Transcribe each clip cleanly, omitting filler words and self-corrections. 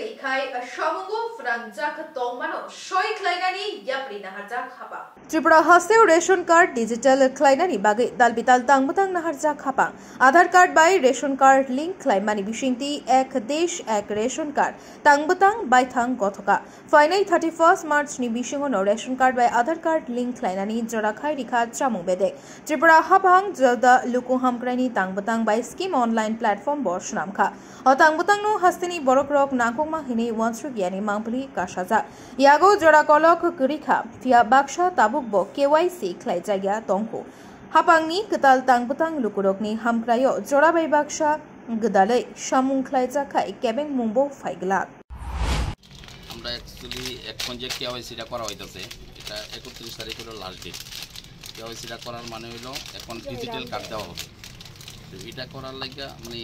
Bagay Kai a Shamungo Franjak Tomano, Shoy Klainani, Yapri Naharjak Hapa. Tripura Haseu ration card digital Klainani Bagay, Dalbital Tangmutang Naharjak Hapa. Aadhaar card by ration card link Klaimani Bishinti, Ek Desh Ek ration card, Tangbutang by Thang Gotoka. Finally 31st March Nibishing ration card by Aadhaar card link Klainani, Jorakai Rika Chamu Bede. Tripura Habang Jalda Lukuham Krani Tangbutang by Scheme online platform Borshnamka. Tangbutang no Hastini Borokrok Nakoma Hini Wansru Giani Mampli Kashaza. Yago Jorakolok Kurika, Fia Baksha Tabukbo, KYC Klaijaga Tonko. Hapangni Katal Tangbutang Lukurokni Hamkrayo, Jorabai Baksha, Gudale, Shamun Klaijakai, Kevin Mumbo Faigla. আমরা actually এখন যে কেওয়াইসিটা করা হইতাছে এটা 31 তারিখ হলো last date. কেওয়াইসিটা করার মানে হলো এখন ডিজিটাল কার্ড দেওয়া হবে। তো এটা করার লাগা মানে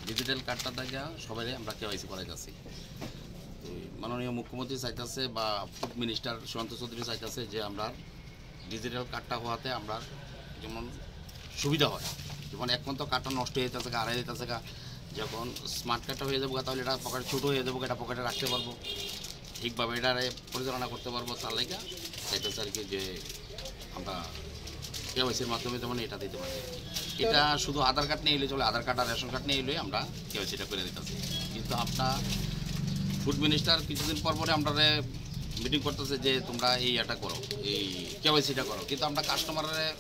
ডিজিটাল কার্ডটা লাগা সবাই আমরা কেওয়াইসি করাইতাছি। তো মাননীয় মুখ্যমন্ত্রী চাইতাছে বা ফুড মিনিস্টার সুশান্ত চৌধুরী চাইতাছে যে আমরা ডিজিটাল কার্ডটা হওয়াতে আমরা যেমন সুবিধা হয়। যেমন এখন তো কার্ডটা নষ্ট হয়ে যাচ্ছে, হারিয়ে যাচ্ছে, যখন স্মার্ট কার্ডটা হয়ে যাবে তাহলে এটা পকেটে ছোট হয়ে যাবে, এটা পকেটে রাখতে পারবো, ঠিকভাবে এটা পরিচালনা করতে পারবো। তার লাগা চাইতেছে আর কি যে আমরা কেওয়াইসির মাধ্যমে যেমন এটা দিতে পারি। এটা শুধু আধার কার্ড নিয়ে এলে চলে, আধার কার্ড আর রেশন কার্ড নিয়ে এলে আমরা কেওয়াইসিটা করে দিতেছি। কিন্তু আপনার ফুড মিনিস্টার কিছুদিন পর পরে আমরা মিটিং করতেছে যে তোমরা এই এটা করো, এই কেওয়াইসিটা করো। কিন্তু আমরা কাস্টমারের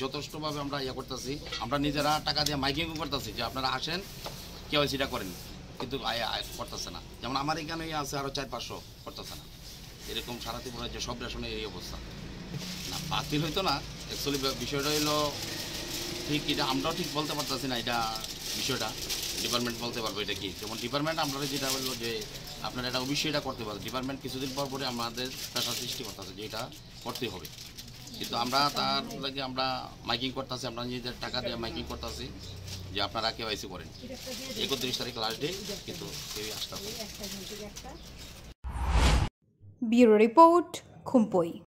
যথেষ্টভাবে আমরা করতেছি, আমরা নিজেরা টাকা দিয়ে মাইকিংও করতেছি যে আপনারা আসেন কেওয়াইসিটা করেন, কিন্তু করতেছে না। যেমন আমার এখানে আছে আরও 400-500 করতেছে না। এরকম সারা ত্রিপুরা যে সব রেশনের এই অবস্থা না, বাতিল হইতো না। অ্যাকচুয়ালি বিষয়টা হলো ঠিক, এটা আমরাও ঠিক বলতে পারতেছি না। এটা বিষয়টা ডিপার্টমেন্ট বলতে পারবো এটা কি। যেমন ডিপার্টমেন্ট আমরা যেটা বললো যে আপনারা এটা অবশ্যই এটা করতে পারবেন। ডিপার্টমেন্ট কিছুদিন পর পরে আমাদের প্রেশার সৃষ্টি করতেছে যে এটা করতেই হবে। কিন্তু আমরা তার লাগে আমরা মাইকিং করতেছি, আমরা নিজেদের টাকা দিয়ে মাইকিং করতেছি যে আপনারা কেওয়াইসি করেন। 31 তারিখ লাস্ট ডে, কিন্তু কেউই আসতে হবে। Bureau report, খুমপই।